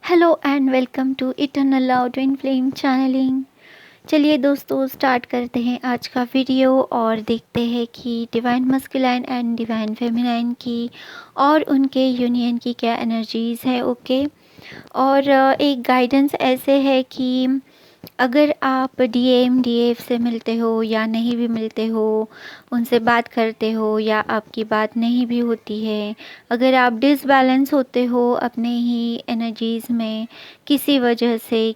Hello and welcome to eternal love twin flame channelling. चलिए दोस्तों, start करते हैं आज का वीडियो और देखते हैं कि divine masculine and divine feminine की और उनके यूनियन की क्या एनर्जीज़ है। ओके। और एक गाइडेंस ऐसे है कि अगर आप डीएम डीएफ से मिलते हो या नहीं भी मिलते हो, उनसे बात करते हो या आपकी बात नहीं भी होती है, अगर आप डिसबैलेंस होते हो अपने ही एनर्जीज़ में किसी वजह से,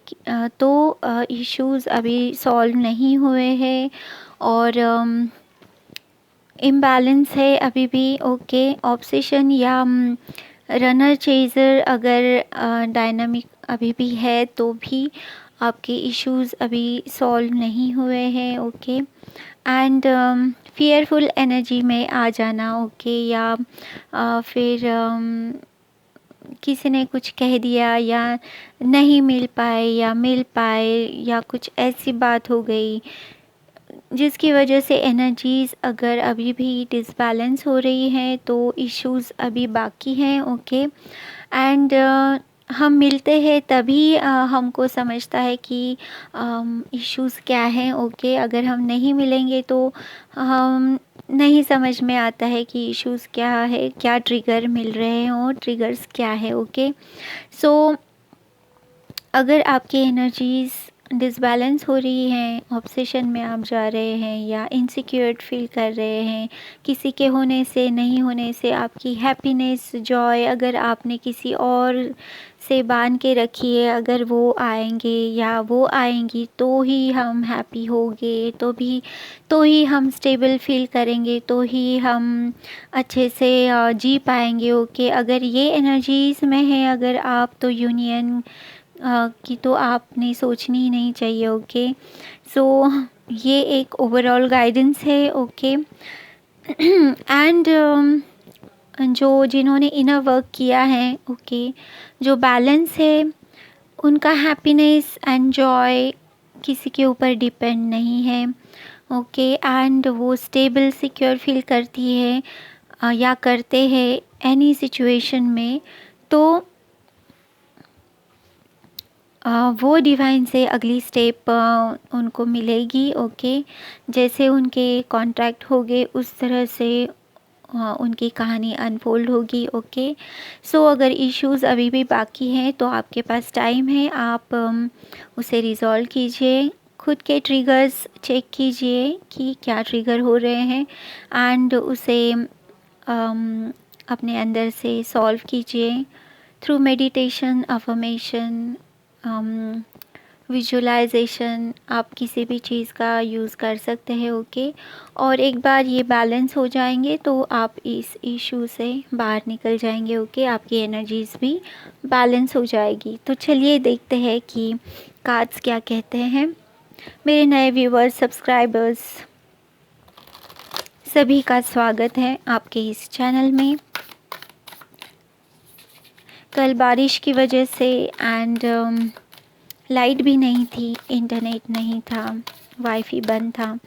तो इश्यूज़ अभी सॉल्व नहीं हुए हैं और इम्बैलेंस है अभी भी। ओके। ऑब्सेशन या रनर चेज़र अगर डायनामिक अभी भी है तो भी आपके इश्यूज़ अभी सॉल्व नहीं हुए हैं। ओके। एंड फियरफुल एनर्जी में आ जाना। ओके। या फिर किसी ने कुछ कह दिया या नहीं मिल पाए या मिल पाए या कुछ ऐसी बात हो गई जिसकी वजह से एनर्जीज़ अगर अभी भी डिसबैलेंस हो रही हैं तो इश्यूज़ अभी बाकी हैं। ओके। एंड हम मिलते हैं तभी हमको समझता है कि इश्यूज़ क्या हैं। ओके। अगर हम नहीं मिलेंगे तो हम नहीं समझ में आता है कि इश्यूज़ क्या है, क्या ट्रिगर मिल रहे हैं और ट्रिगर्स क्या है। ओके। सो अगर आपकी एनर्जीज़ डिसबैलेंस हो रही हैं, ऑब्सेशन में आप जा रहे हैं या इनसिक्योर फील कर रहे हैं, किसी के होने से नहीं होने से आपकी हैप्पीनेस जॉय अगर आपने किसी और से बांध के रखी है, अगर वो आएंगे या वो आएंगी तो ही हम हैप्पी होंगे, तो ही हम स्टेबल फील करेंगे, तो ही हम अच्छे से जी पाएंगे। ओके। अगर ये एनर्जीज़ में है अगर आप, तो यूनियन की तो आपने सोचनी ही नहीं चाहिए। ओके। सो ये एक ओवरऑल गाइडेंस है। ओके। एंड जो जिन्होंने इनर वर्क किया है, ओके, जो बैलेंस है उनका हैप्पीनेस एंड जॉय किसी के ऊपर डिपेंड नहीं है। ओके। एंड वो स्टेबल सिक्योर फील करती है या करते हैं एनी सिचुएशन में, तो वो डिवाइन से अगली स्टेप उनको मिलेगी। ओके। जैसे उनके कॉन्ट्रैक्ट हो गए उस तरह से उनकी कहानी अनफोल्ड होगी। ओके। सो अगर इश्यूज़ अभी भी बाकी हैं तो आपके पास टाइम है, आप उसे रिज़ॉल्व कीजिए। खुद के ट्रिगर्स चेक कीजिए कि क्या ट्रिगर हो रहे हैं एंड उसे अपने अंदर से सॉल्व कीजिए थ्रू मेडिटेशन, अफर्मेशन, विजुलाइजेशन। आप किसी भी चीज़ का यूज़ कर सकते हैं। ओके। और एक बार ये बैलेंस हो जाएंगे तो आप इस इशू से बाहर निकल जाएंगे। ओके। आपकी एनर्जीज़ भी बैलेंस हो जाएगी। तो चलिए देखते हैं कि कार्ड्स क्या कहते हैं। मेरे नए व्यूवर्स, सब्सक्राइबर्स, सभी का स्वागत है आपके इस चैनल में। कल बारिश की वजह से एंड लाइट भी नहीं थी, इंटरनेट नहीं था, वाईफाई बंद था,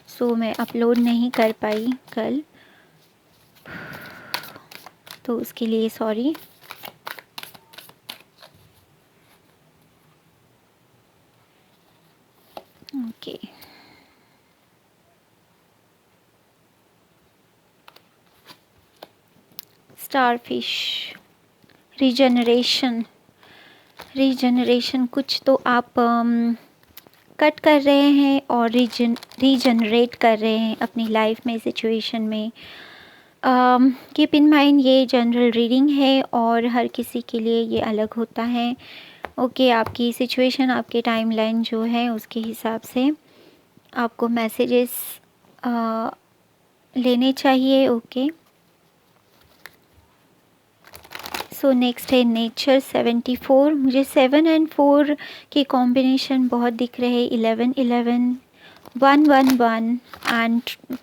सो मैं अपलोड नहीं कर पाई कल, तो उसके लिए सॉरी। ओके। Starfish, regeneration. कुछ तो आप कट कर रहे हैं और रीजनरेट कर रहे हैं अपनी लाइफ में, सिचुएशन में। कीप इन माइंड ये जनरल रीडिंग है और हर किसी के लिए ये अलग होता है। ओके। आपकी सिचुएशन, आपके टाइमलाइन जो है उसके हिसाब से आपको मैसेजेस लेने चाहिए। ओके। सो नेक्स्ट है नेचर 74। मुझे 7 एंड 4 के कॉम्बिनेशन बहुत दिख रहे हैं। 11 11, 1 1 1 एंड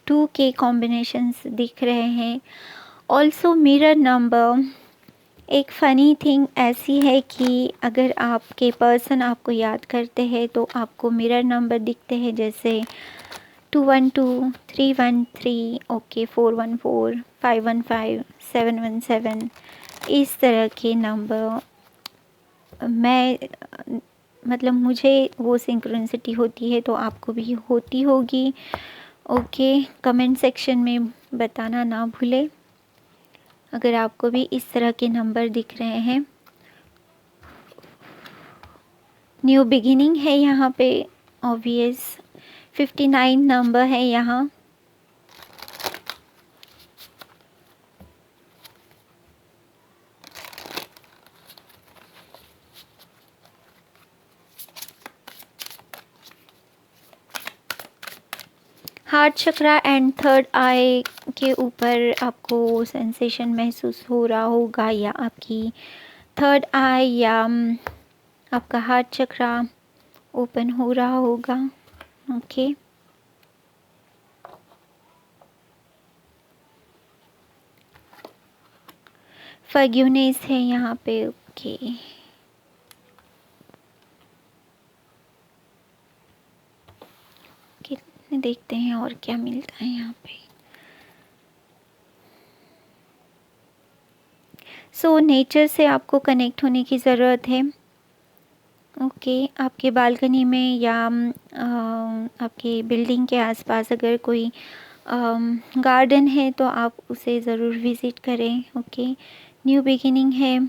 2 के कॉम्बिनेशंस दिख रहे हैं। Also mirror number. एक फ़नी थिंग ऐसी है कि अगर आपके पर्सन आपको याद करते हैं तो आपको मिरर नंबर दिखते हैं, जैसे 212, 313, ओके, 414, 515, 717, इस तरह के नंबर मैं मतलब मुझे वो सिंक्रोनिसिटी होती है तो आपको भी होती होगी। ओके, कमेंट सेक्शन में बताना ना भूलें अगर आपको भी इस तरह के नंबर दिख रहे हैं। न्यू बिगिनिंग है यहाँ पे, ऑब्वियस 59 नंबर है यहाँ। हार्ट चक्रा एंड थर्ड आई के ऊपर आपको सेंसेशन महसूस हो रहा होगा, या आपकी थर्ड आई या आपका हार्ट चक्रा ओपन हो रहा होगा। ओके, फॉरगिवनेस है यहाँ पे। ओके, कितने देखते हैं और क्या मिलता है यहाँ पे। सो नेचर से आपको कनेक्ट होने की ज़रूरत है। ओके, आपके बालकनी में या आपके बिल्डिंग के आसपास अगर कोई गार्डन है तो आप उसे ज़रूर विज़िट करें। ओके, न्यू बिगिनिंग है।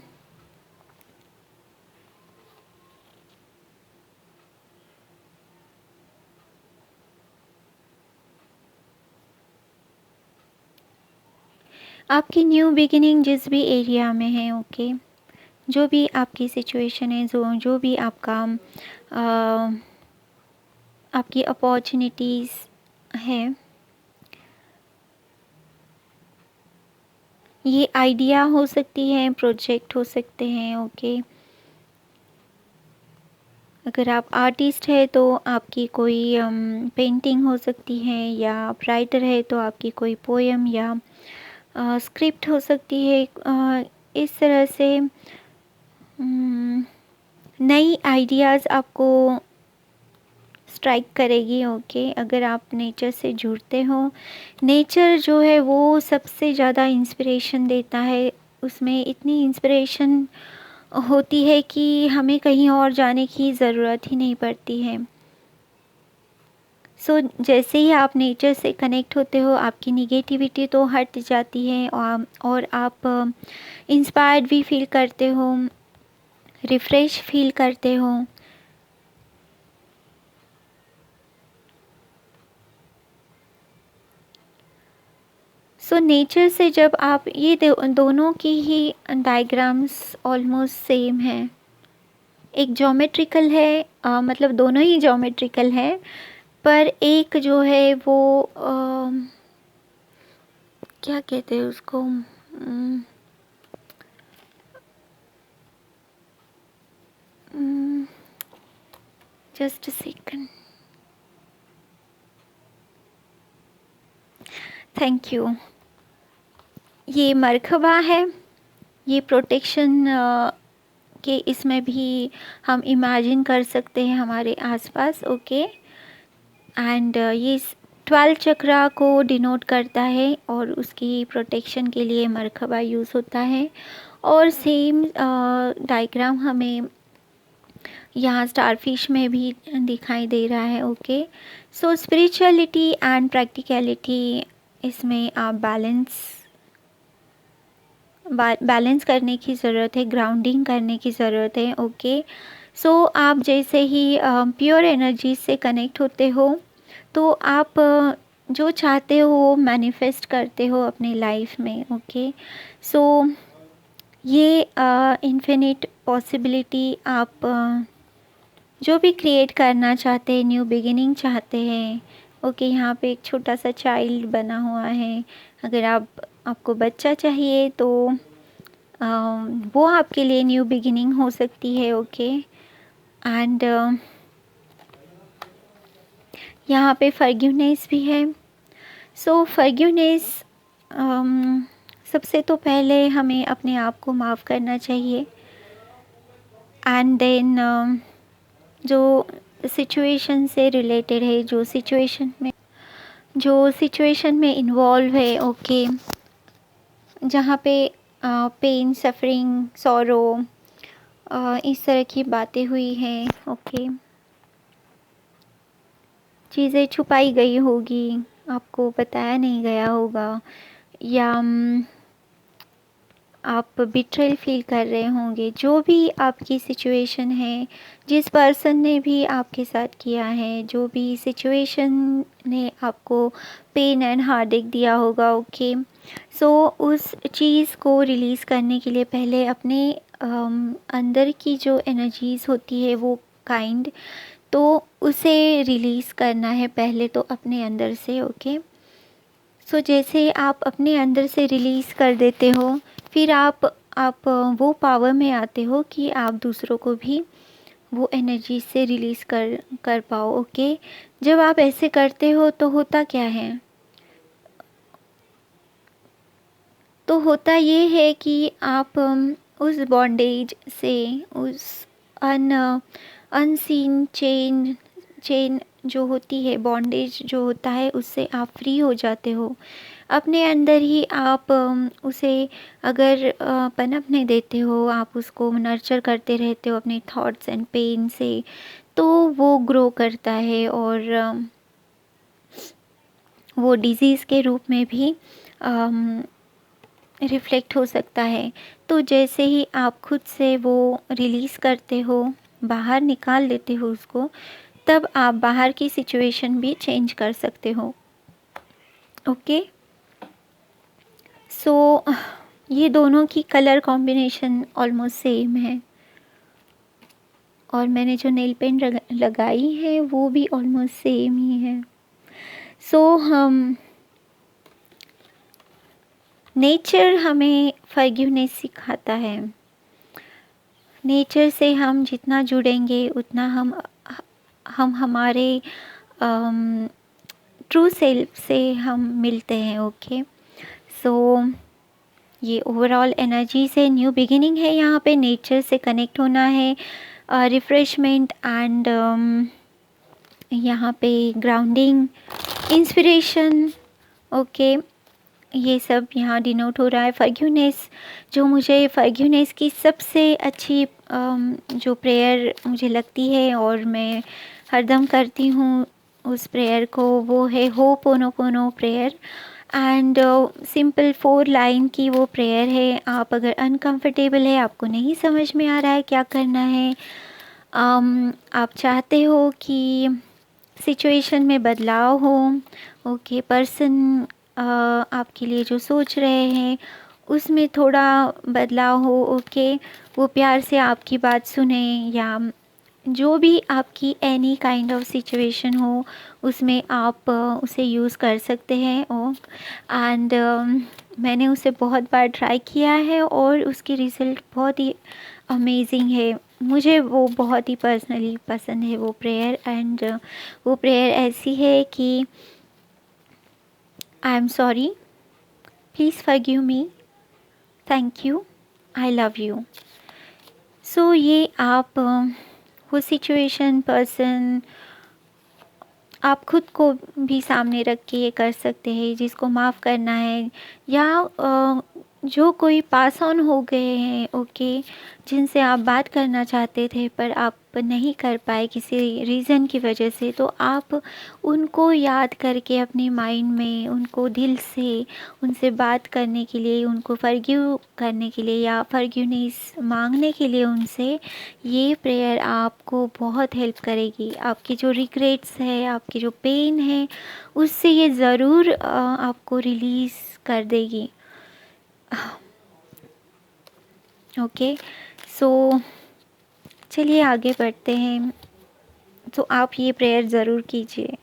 आपकी न्यू बिगिनिंग जिस भी एरिया में है, ओके, जो भी आपकी सिचुएशन है, जो भी आपका आपकी अपॉर्चुनिटीज़ है, ये आइडिया हो सकती है, प्रोजेक्ट हो सकते हैं। ओके, अगर आप आर्टिस्ट है तो आपकी कोई पेंटिंग हो सकती है, या आप राइटर है तो आपकी कोई पोएम या स्क्रिप्ट हो सकती है। इस तरह से नई आइडियाज़ आपको स्ट्राइक करेगी। ओके, अगर आप नेचर से जुड़ते हो, नेचर जो है वो सबसे ज़्यादा इंस्पिरेशन देता है। उसमें इतनी इंस्पिरेशन होती है कि हमें कहीं और जाने की ज़रूरत ही नहीं पड़ती है। सो जैसे ही आप नेचर से कनेक्ट होते हो, आपकी निगेटिविटी तो हट जाती है, और आप इंस्पायर्ड भी फील करते हो, रिफ़्रेश फील करते हो। सो नेचर से जब आप ये दोनों की ही डायग्राम्स ऑलमोस्ट सेम है। एक ज्योमेट्रिकल है, मतलब दोनों ही ज्योमेट्रिकल है, पर एक जो है वो क्या कहते हैं उसको, जस्ट सेकंड, थैंक यू। ये मरकबा है, ये प्रोटेक्शन के इसमें भी हम इमेजिन कर सकते हैं हमारे आसपास। ओके, एंड ये 12 चक्रा को डिनोट करता है और उसकी प्रोटेक्शन के लिए मरकबा यूज़ होता है। और सेम डायग्राम हमें यहाँ स्टारफिश में भी दिखाई दे रहा है। Okay, so spirituality and practicality, इसमें आप बैलेंस करने की ज़रूरत है, ग्राउंडिंग करने की ज़रूरत है। ओके, सो आप जैसे ही प्योर एनर्जी से कनेक्ट होते हो तो आप जो चाहते हो वो मैनिफेस्ट करते हो अपनी लाइफ में। ओके, सो ये इन्फिनिट पॉसिबिलिटी, आप जो भी क्रिएट करना चाहते हैं, न्यू बिगिनिंग चाहते हैं। ओके, यहाँ पे एक छोटा सा चाइल्ड बना हुआ है। अगर आपको बच्चा चाहिए तो वो आपके लिए न्यू बिगिनिंग हो सकती है। ओके, एंड यहाँ पे फॉरगिवनेस भी है। सो फॉरगिवनेस, सबसे तो पहले हमें अपने आप को माफ़ करना चाहिए, एंड देन जो सिचुएशन से रिलेटेड है, जो सिचुएशन में इन्वॉल्व है, ओके, जहाँ पे पेन, सफरिंग, सॉरो, इस तरह की बातें हुई हैं। ओके, चीज़ें छुपाई गई होगी, आपको बताया नहीं गया होगा, या आप बिट्रेल फील कर रहे होंगे। जो भी आपकी सिचुएशन है, जिस पर्सन ने भी आपके साथ किया है, जो भी सिचुएशन ने आपको पेन एंड हार्ट दिया होगा, ओके, सो उस चीज़ को रिलीज़ करने के लिए पहले अपने अंदर की जो एनर्जीज़ होती है वो काइंड, तो उसे रिलीज़ करना है पहले तो अपने अंदर से। ओके, सो जैसे आप अपने अंदर से रिलीज़ कर देते हो, फिर आप वो पावर में आते हो कि आप दूसरों को भी वो एनर्जी से रिलीज़ कर पाओ। ओके, जब आप ऐसे करते हो तो होता क्या है, तो होता ये है कि आप उस बॉन्डेज से, उस अनसीन चेन जो होती है, बॉन्डेज जो होता है, उससे आप फ्री हो जाते हो। अपने अंदर ही आप उसे अगर पनपने देते हो, आप उसको नर्चर करते रहते हो अपने थॉट्स एंड पेन से, तो वो ग्रो करता है और वो डिज़ीज़ के रूप में भी रिफ्लेक्ट हो सकता है। तो जैसे ही आप खुद से वो रिलीज़ करते हो, बाहर निकाल लेते हो उसको, तब आप बाहर की सिचुएशन भी चेंज कर सकते हो। ओके, सो ये दोनों की कलर कॉम्बिनेशन ऑलमोस्ट सेम है, और मैंने जो नेल पेंट लगाई है वो भी ऑलमोस्ट सेम ही है। सो हम नेचर हमें फॉरगिवनेस सिखाता है। नेचर से हम जितना जुड़ेंगे उतना हम हमारे ट्रू सेल्फ से हम मिलते हैं। ओके, सो ये ओवरऑल एनर्जी से न्यू बिगिनिंग है, यहाँ पे नेचर से कनेक्ट होना है, रिफ्रेशमेंट एंड यहाँ पे ग्राउंडिंग, इंस्पिरेशन। ओके, ये सब यहाँ डिनोट हो रहा है। फॉरगिवनेस, जो मुझे फॉरगिवनेस की सबसे अच्छी जो प्रेयर मुझे लगती है और मैं हरदम करती हूँ उस प्रेयर को, वो है ho'oponopono prayer. And simple 4 line की वो प्रेयर है। आप अगर अनकंफर्टेबल है, आपको नहीं समझ में आ रहा है क्या करना है, आप चाहते हो कि सिचुएशन में बदलाव हो, ओके, पर्सन आपके लिए जो सोच रहे हैं उसमें थोड़ा बदलाव हो, ओके, वो प्यार से आपकी बात सुने, या जो भी आपकी एनी काइंड ऑफ सिचुएशन हो उसमें आप उसे यूज़ कर सकते हैं। और एंड मैंने उसे बहुत बार ट्राई किया है और उसकी रिज़ल्ट बहुत ही अमेजिंग है। मुझे वो बहुत ही पर्सनली पसंद है वो प्रेयर। एंड वो प्रेयर ऐसी है कि I am sorry, please forgive me, thank you, I love you. So ये आप वो सिचुएशन, पर्सन, आप खुद को भी सामने रख के ये कर सकते हैं, जिसको माफ़ करना है, या जो कोई पास ऑन हो गए हैं, ओके, जिनसे आप बात करना चाहते थे पर आप नहीं कर पाए किसी रीज़न की वजह से, तो आप उनको याद करके अपने माइंड में उनको दिल से उनसे बात करने के लिए, उनको फॉरगिव करने के लिए या फॉरगिवनेस मांगने के लिए उनसे, ये प्रेयर आपको बहुत हेल्प करेगी। आपकी जो रिग्रेट्स है, आपकी जो पेन है, उससे ये ज़रूर आपको रिलीज़ कर देगी। ओके, सो चलिए आगे बढ़ते हैं। तो आप ये प्रेयर ज़रूर कीजिए।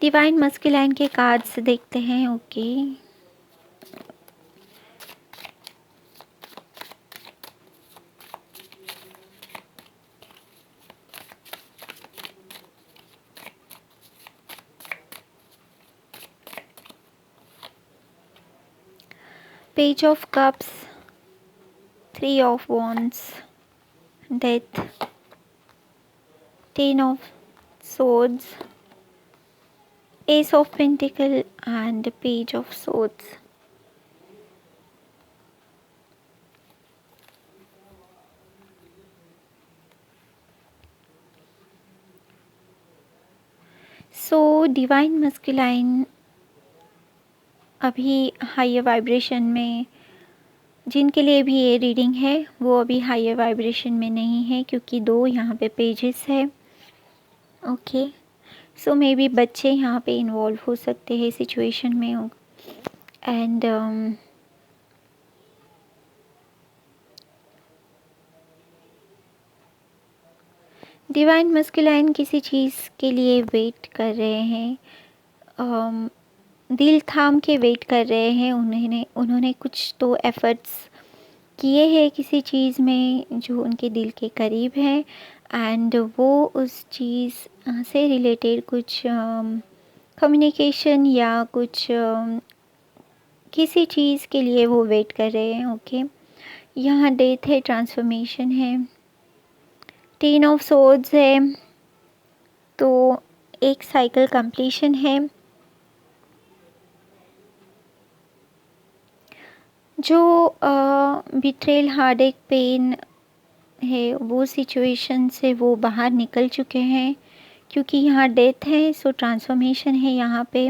डिवाइन मस्कुलाइन के कार्ड्स देखते हैं। Okay, page of cups, 3 of wands, death, 10 of swords, Ace of Pentacle and Page of Swords. So divine masculine अभी हायर वाइब्रेशन में, जिनके लिए भी ये रीडिंग है वो अभी हायर वाइब्रेशन में नहीं है, क्योंकि 2 यहाँ पे पेजेस है। ओके, सो मे बी बच्चे यहाँ पे इन्वॉल्व हो सकते हैं सिचुएशन में। एंड डिवाइन मस्कुलाइन किसी चीज़ के लिए वेट कर रहे हैं, दिल थाम के वेट कर रहे हैं। उन्होंने कुछ तो एफ़र्ट्स किए हैं किसी चीज़ में जो उनके दिल के करीब है, एंड वो उस चीज़ से रिलेटेड कुछ कम्युनिकेशन या कुछ किसी चीज़ के लिए वो वेट कर रहे हैं। ओके, यहाँ डेथ है, ट्रांसफॉर्मेशन है, 10 ऑफ सोर्ड्स है, तो एक साइकिल कंप्लीशन है। जो बिट्रेल, हार्ट एक, पेन है, वो सिचुएशन से वो बाहर निकल चुके हैं, क्योंकि यहाँ डेथ है। सो ट्रांसफॉर्मेशन है यहाँ पे।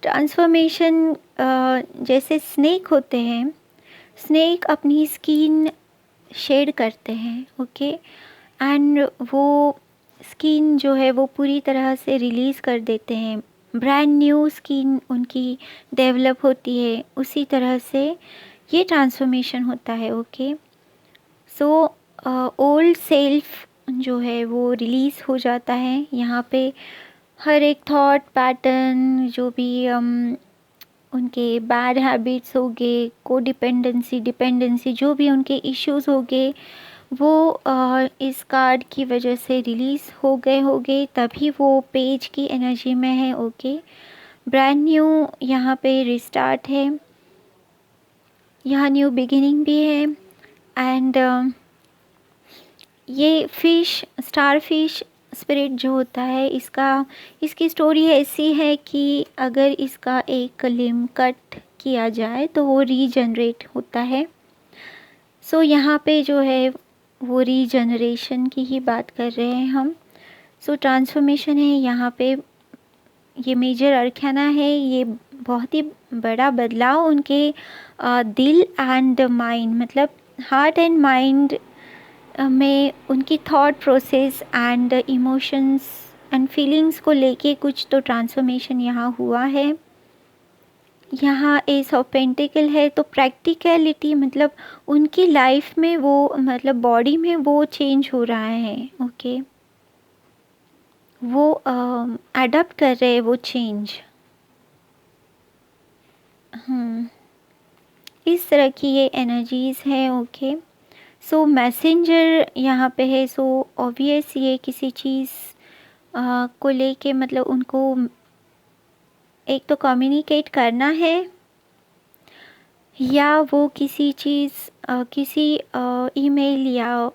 ट्रांसफॉर्मेशन जैसे स्नेक होते हैं, स्नेक अपनी स्किन शेड करते हैं। ओके, एंड वो स्किन जो है वो पूरी तरह से रिलीज़ कर देते हैं, ब्रांड न्यू स्किन उनकी डेवलप होती है। उसी तरह से ये ट्रांसफॉर्मेशन होता है। ओके, सो ओल्ड सेल्फ जो है वो रिलीज़ हो जाता है यहाँ पे। हर एक थॉट पैटर्न, जो भी उनके बैड हैबिट्स हो गए, को डिपेंडेंसी, डिपेंडेंसी, जो भी उनके इश्यूज हो गए, वो इस कार्ड की वजह से रिलीज़ हो गए, तभी वो पेज की एनर्जी में है। ओके, ब्रांड न्यू यहाँ पे रिस्टार्ट है, यहाँ न्यू बिगिनिंग भी है। एंड ये फिश, स्टार फिश स्पिरिट जो होता है, इसकी स्टोरी ऐसी है कि अगर इसका एक लिम्ब कट किया जाए तो वो रीजनरेट होता है। सो यहाँ पे जो है वो रीजनरेशन की ही बात कर रहे हैं हम। सो ट्रांसफॉर्मेशन है यहाँ पे, ये मेजर अरखाना है, ये बहुत ही बड़ा बदलाव उनके दिल एंड माइंड, मतलब हार्ट एंड माइंड में उनकी thought process and emotions and feelings को लेके कुछ तो ट्रांसफॉर्मेशन यहाँ हुआ है। यहाँ एस ऑफ पेंटिकल है, तो प्रैक्टिकलिटी, मतलब उनकी लाइफ में वो, मतलब बॉडी में वो चेंज हो रहा है। ओके, वो अडॉप्ट कर रहे हैं वो चेंज। इस तरह की ये एनर्जीज़ है। ओके, सो मैसेंजर यहाँ पे है। सो ऑब्वियस ये किसी चीज़ को लेके, मतलब उनको एक तो कम्युनिकेट करना है, या वो किसी चीज़ किसी ईमेल या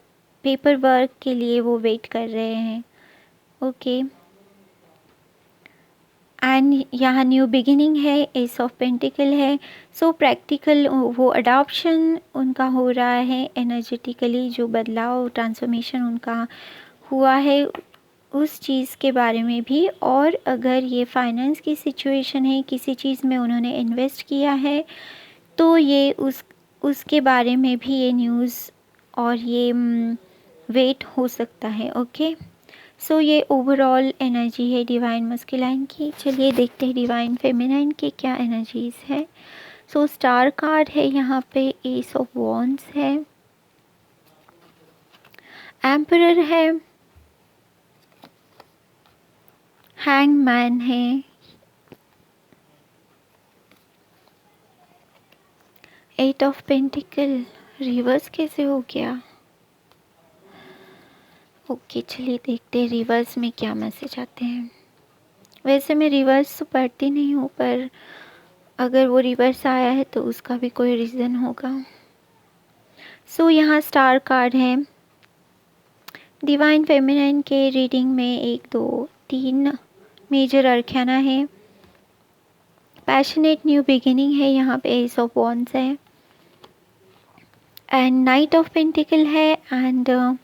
पेपर वर्क के लिए वो वेट कर रहे हैं। ओके, एंड यहाँ न्यू बिगिनिंग है, एस ऑफ पेंटिकल है। सो प्रैक्टिकल वो अडॉप्शन उनका हो रहा है, एनर्जेटिकली जो बदलाव, ट्रांसफॉर्मेशन उनका हुआ है उस चीज़ के बारे में भी। और अगर ये फाइनेंस की सिचुएशन है, किसी चीज़ में उन्होंने इन्वेस्ट किया है, तो ये उसके बारे में भी ये न्यूज़ और ये वेट हो सकता है। ओके, सो ये ओवरऑल एनर्जी है डिवाइन मस्कुलाइन की। चलिए देखते हैं डिवाइन फेमिनाइन की क्या एनर्जीज है। सो स्टार कार्ड है यहाँ पे, एस ऑफ वॉन्ड्स है, एम्परर है, हैंगमैन है, एट ऑफ पेंटिकल। रिवर्स कैसे हो गया? ओके, चलिए देखते हैं रिवर्स में क्या मैसेज आते हैं। वैसे मैं रिवर्स तो पढ़ती नहीं हूँ, पर अगर वो रिवर्स आया है तो उसका भी कोई रीज़न होगा। सो यहाँ स्टार कार्ड है। डिवाइन फेमिनाइन के रीडिंग में 1 2 3 मेजर अरखाना है। पैशनेट न्यू बिगिनिंग है, यहाँ पे एस ऑफ वॉन्ड्स है, एंड नाइट ऑफ पेंटिकल है, and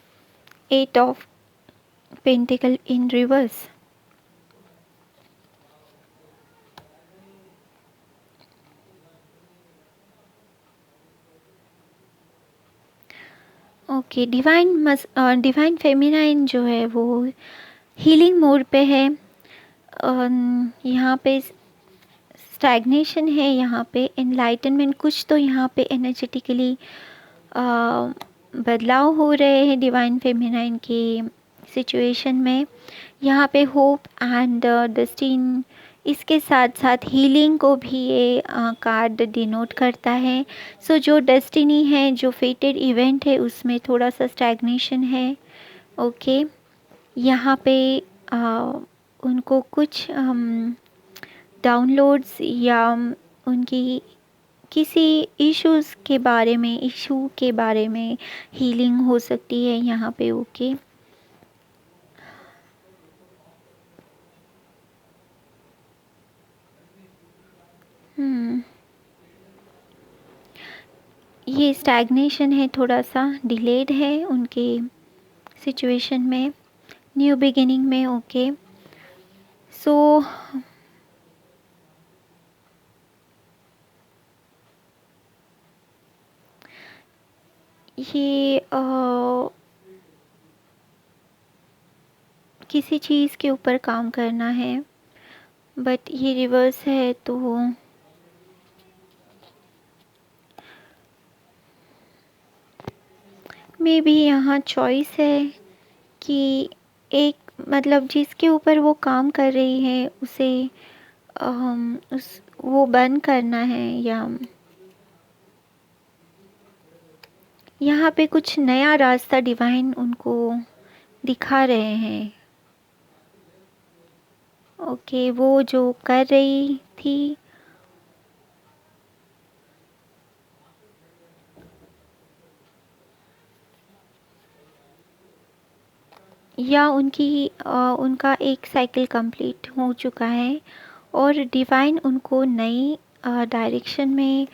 8 of pentacle in reverse. Okay, divine feminine जो है वो हीलिंग मोड पे है। यहाँ पे स्टैग्नेशन है, यहाँ पे एनलाइटनमेंट, कुछ तो यहाँ पे एनर्जेटिकली बदलाव हो रहे हैं डिवाइन फेमिनाइन के सिचुएशन में। यहाँ पे होप एंड डेस्टिन, इसके साथ साथ हीलिंग को भी ये कार्ड डिनोट करता है। सो जो डेस्टिनी है, जो फेटेड इवेंट है, उसमें थोड़ा सा स्टैग्नेशन है। ओके, यहाँ पे उनको कुछ डाउनलोड्स या उनकी किसी इशू के बारे में हीलिंग हो सकती है यहाँ पे। ओके, ये स्टैग्नेशन है, थोड़ा सा डिलेड है उनके सिचुएशन में, न्यू बिगिनिंग में। ओके, सो ये किसी चीज़ के ऊपर काम करना है, बट ये रिवर्स है, तो मे बी यहाँ चॉइस है कि एक, मतलब जिसके ऊपर वो काम कर रही है उसे वो बंद करना है, या यहाँ पे कुछ नया रास्ता डिवाइन उनको दिखा रहे हैं। ओके, वो जो कर रही थी, या उनका एक साइकिल कंप्लीट हो चुका है और डिवाइन उनको नई डायरेक्शन में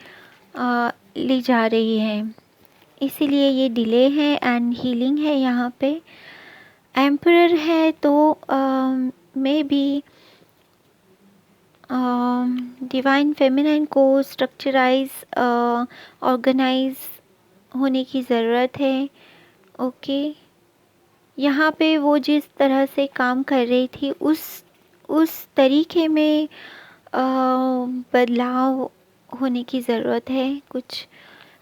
ले जा रही है, इसीलिए ये डिले है एंड हीलिंग है। यहाँ पे एम्परर है, तो मे बी डिवाइन फेमिनाइन को स्ट्रक्चराइज, ऑर्गेनाइज होने की ज़रूरत है। ओके, यहाँ पे वो जिस तरह से काम कर रही थी उस तरीके में बदलाव होने की ज़रूरत है कुछ।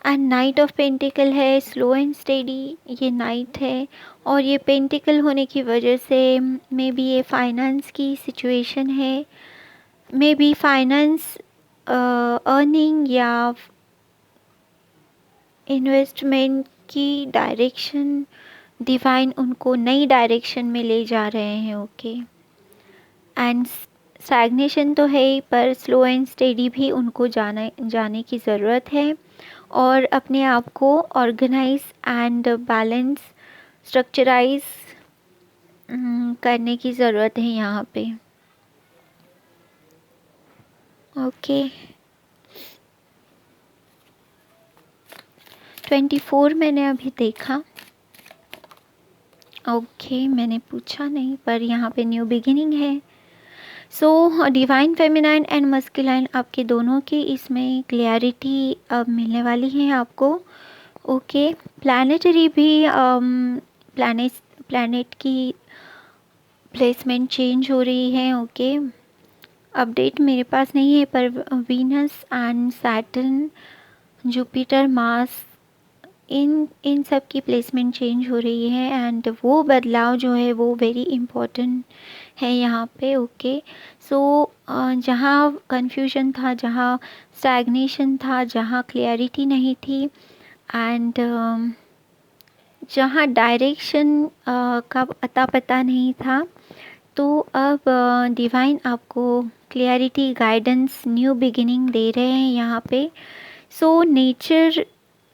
एंड नाइट ऑफ पेंटिकल है, स्लो एंड स्टेडी ये नाइट है, और ये पेंटिकल होने की वजह से मे बी ये फाइनेंस की सिचुएशन है, मे बी फाइनेंस, अर्निंग या इन्वेस्टमेंट की डायरेक्शन, डिवाइन उनको नई डायरेक्शन में ले जा रहे हैं। ओके, एंड स्टैग्नेशन तो है ही, पर स्लो एंड स्टेडी भी उनको जाने की ज़रूरत है, और अपने आप को ऑर्गेनाइज एंड बैलेंस, स्ट्रक्चराइज करने की ज़रूरत है यहाँ पे। ओके, 24 मैंने अभी देखा। ओके, मैंने पूछा नहीं, पर यहाँ पे न्यू बिगिनिंग है। So divine feminine and masculine, आपके दोनों की इसमें क्लियरिटी अब मिलने वाली है आपको। ओके, प्लानिटरी भी प्लैनेट की प्लेसमेंट चेंज हो रही है। ओके, अपडेट मेरे पास नहीं है, पर Venus and Saturn, Jupiter, Mars, इन सब की प्लेसमेंट चेंज हो रही है, एंड वो बदलाव जो है वो वेरी इम्पोर्टेंट है यहाँ पे। ओके, सो जहाँ कन्फ्यूजन था, जहाँ स्टैग्नेशन था, जहाँ क्लियरिटी नहीं थी, एंड जहाँ डायरेक्शन का अता पता नहीं था, तो अब डिवाइन आपको clarity, guidance, new beginning they रहे हैं यहाँ पे। सो नेचर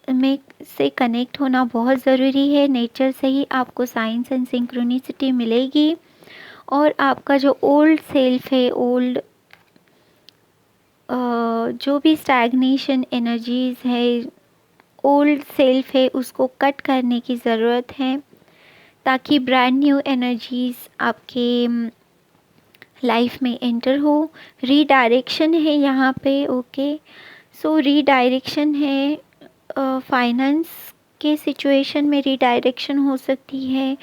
में से कनेक्ट होना बहुत ज़रूरी है, नेचर से ही आपको साइंस एंड सिंक्रोनिसिटी मिलेगी, और आपका जो ओल्ड सेल्फ है, जो भी स्टैग्नेशन एनर्जीज़ है, ओल्ड सेल्फ है, उसको कट करने की ज़रूरत है, ताकि ब्रांड न्यू एनर्जीज़ आपके लाइफ में एंटर हो। रीडायरेक्शन है यहाँ पे। ओके, सो रीडायरेक्शन है फाइनेंस के सिचुएशन में रिडायरेक्शन हो सकती है,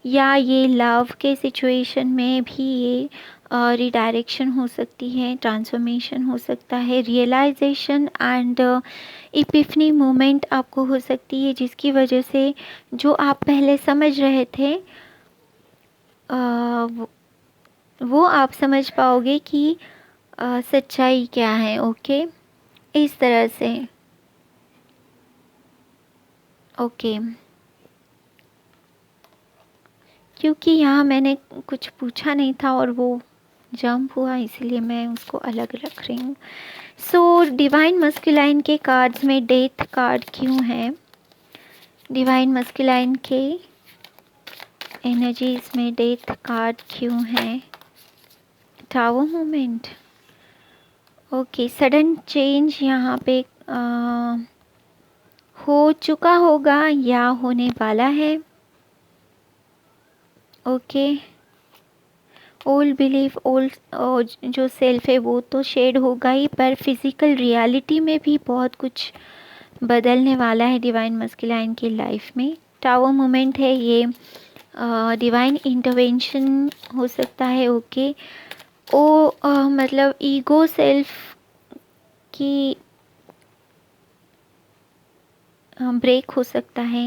या ये लव के सिचुएशन में भी ये रिडायरेक्शन हो सकती है, ट्रांसफॉर्मेशन हो सकता है, रियलाइजेशन एंड इपिफनी मोमेंट आपको हो सकती है, जिसकी वजह से जो आप पहले समझ रहे थे वो आप समझ पाओगे कि सच्चाई क्या है। ओके, इस तरह से। ओके, क्योंकि यहाँ मैंने कुछ पूछा नहीं था और वो जंप हुआ, इसलिए मैं उसको अलग रख रही हूँ। सो डिवाइन मस्कुलाइन के कार्ड्स में डेथ कार्ड क्यों है? डिवाइन मस्कुलाइन के एनर्जीज में डेथ कार्ड क्यों है? Tower moment. Okay, sudden change यहाँ पे हो चुका होगा या होने वाला है। ओके, ओल्ड बिलीफ, ओल्ड जो सेल्फ है वो तो शेड होगा ही, पर फिज़िकल रियलिटी में भी बहुत कुछ बदलने वाला है डिवाइन मस्कुलाइन की लाइफ में। टावर मोमेंट है ये, डिवाइन इंटरवेंशन हो सकता है। ओके, मतलब ईगो सेल्फ की ब्रेक हो सकता है।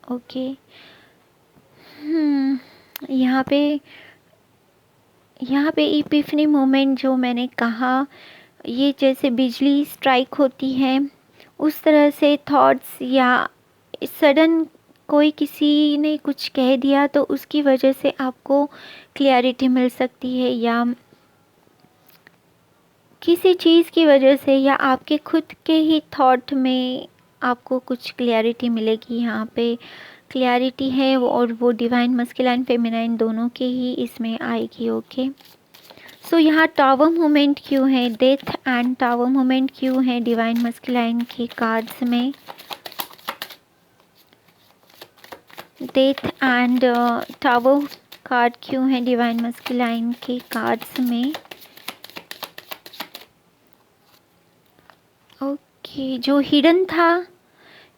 ओके, यहाँ पे इपिफनी मोमेंट जो मैंने कहा, ये जैसे बिजली स्ट्राइक होती है उस तरह से थॉट्स, या सडन कोई किसी ने कुछ कह दिया तो उसकी वजह से आपको क्लैरिटी मिल सकती है, या किसी चीज़ की वजह से, या आपके खुद के ही थॉट में आपको कुछ क्लैरिटी मिलेगी। यहाँ पे क्लैरिटी है और वो डिवाइन मस्कुलाइन फेमिनाइन दोनों के ही इसमें आएगी। ओके, सो यहाँ टावर मोमेंट क्यों है, डेथ एंड टावर मोमेंट क्यों है डिवाइन मस्कुलाइन के कार्ड्स में? डेथ एंड टावर कार्ड क्यों है डिवाइन मस्कुलाइन के कार्ड्स में? ओके, जो हिडन था,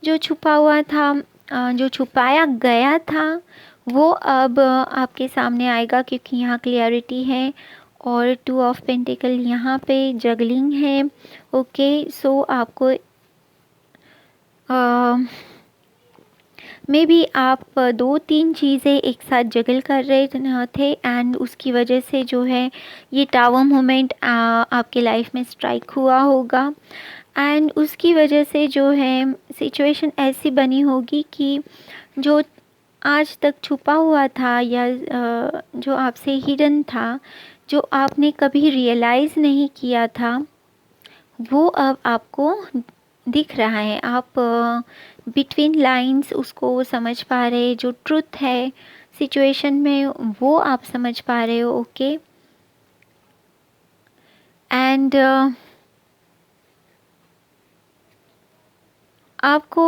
जो छुपा हुआ था, जो छुपाया गया था, वो अब आपके सामने आएगा, क्योंकि यहाँ क्लियरिटी है और 2 ऑफ पेंटिकल यहाँ पे जगलिंग है। ओके, सो आपको मे बी आप 2-3 चीज़ें एक साथ जगल कर रहे थे, एंड उसकी वजह से जो है ये टावर मोमेंट आपके लाइफ में स्ट्राइक हुआ होगा, एंड उसकी वजह से जो है सिचुएशन ऐसी बनी होगी कि जो आज तक छुपा हुआ था, या जो आपसे हिडन था, जो आपने कभी रियलाइज़ नहीं किया था, वो अब आपको दिख रहा है। आप बिटवीन लाइंस उसको समझ पा रहे, जो ट्रुथ है सिचुएशन में वो आप समझ पा रहे हो। ओके, एंड आपको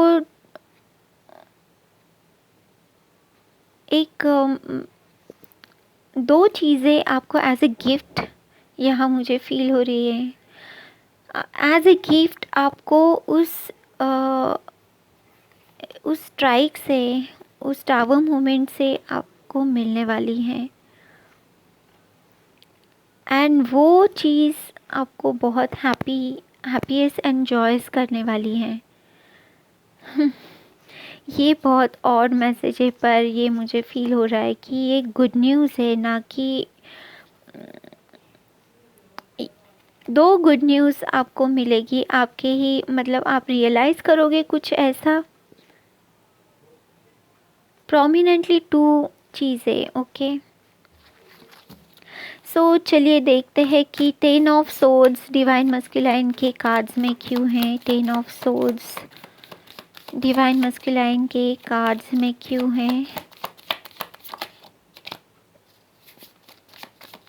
एक 2 चीज़ें आपको एज ए गिफ्ट यहाँ मुझे फील हो रही है। एज ए गिफ्ट आपको उस स्ट्राइक से, उस टावर मोमेंट से आपको मिलने वाली है, एंड वो चीज़ आपको बहुत हैप्पीएस्ट एंड जॉयस करने वाली है। ये बहुत ऑड मैसेज है, पर ये मुझे फील हो रहा है कि ये गुड न्यूज़ है, ना कि 2 गुड न्यूज़ आपको मिलेगी आपके ही, मतलब आप रियलाइज़ करोगे कुछ ऐसा प्रोमिनेंटली 2 चीज़ें। ओके, सो चलिए देखते हैं कि 10 ऑफ सोर्ड्स डिवाइन मस्कुलाइन के कार्ड्स में क्यों हैं। 10 ऑफ सोर्ड्स डिवाइन मस्कुलाइन के कार्ड्स में क्यों हैं?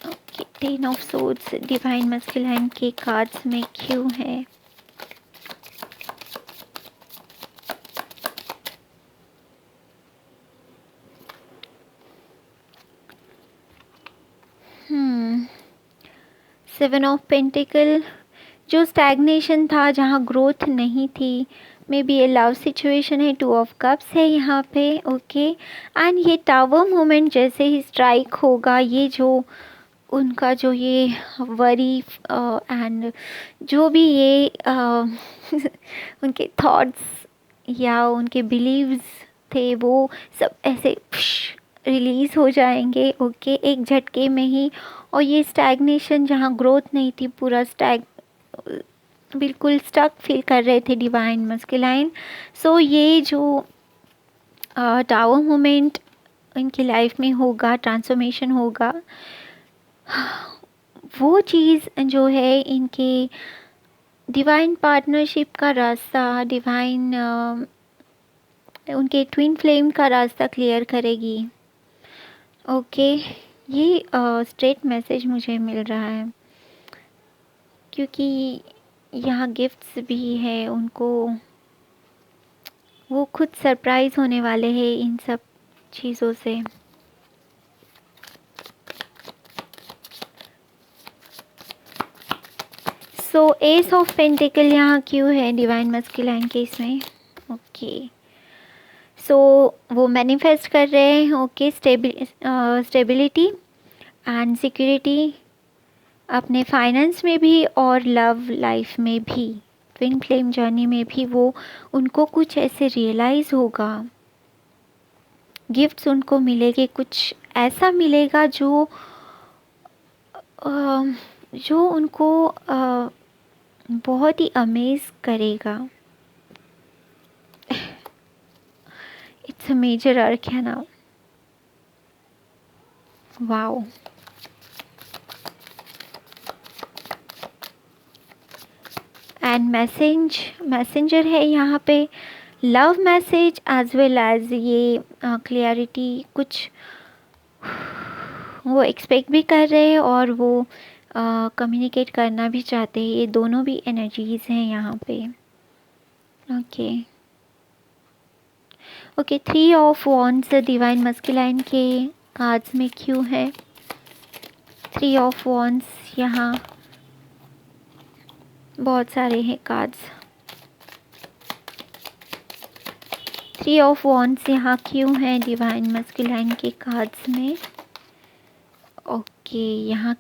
Okay, 10 of swords divine masculine के कार्ड्स में क्यों है? सेवन ऑफ पेंटिकल, जो स्टैग्नेशन था, जहाँ ग्रोथ नहीं थी, मे बी ये लव सिचुएशन है, 2 ऑफ कप्स है यहाँ पे, ओके। एंड ये टावर मोमेंट जैसे ही स्ट्राइक होगा, ये जो उनका जो ये वरी एंड जो भी ये उनके थॉट्स या उनके बिलीव्स थे, वो सब ऐसे रिलीज़ हो जाएंगे, ओके, एक झटके में ही। और ये स्टैग्नेशन, जहाँ ग्रोथ नहीं थी, पूरा बिल्कुल स्टक फील कर रहे थे डिवाइन मस्कुलाइन। सो ये जो टावर मोमेंट इनकी लाइफ में होगा, ट्रांसफॉर्मेशन होगा, वो चीज़ जो है इनके डिवाइन पार्टनरशिप का रास्ता, डिवाइन उनके ट्विन फ्लेम का रास्ता क्लियर करेगी, ओके। ये स्ट्रेट मैसेज मुझे मिल रहा है, क्योंकि यहाँ गिफ्ट्स भी है उनको, वो खुद सरप्राइज़ होने वाले हैं इन सब चीज़ों से। सो एस ऑफ पेंटिकल यहाँ क्यों है डिवाइन मस्कुलाइन के इसमें, ओके। सो वो मैनिफेस्ट कर रहे हैं, ओके, स्टेबिलिटी एंड सिक्योरिटी अपने फाइनेंस में भी और लव लाइफ में भी, ट्विन फ्लेम जर्नी में भी। वो उनको कुछ ऐसे रियलाइज़ होगा, गिफ्ट्स उनको मिलेंगे, कुछ ऐसा मिलेगा जो उनको बहुत ही अमेज करेगा। इट्स अ मेजर अर्क है ना, वाओ। एंड मैसेंजर है यहाँ पे, love message as well as ये क्लियरिटी, कुछ वो एक्सपेक्ट भी कर रहे हैं और वो कम्युनिकेट करना भी चाहते हैं। ये दोनों भी एनर्जीज हैं यहाँ पे, okay. Okay, 3 of wands divine masculine के कार्ड्स में क्यों है? 3 ऑफ वॉन्ड्स यहाँ बहुत सारे हैं कार्ड्स। 3 ऑफ वॉन्ड्स यहाँ क्यों है डिवाइन मस्कुलाइन के कार्ड्स में? ओके, यहाँ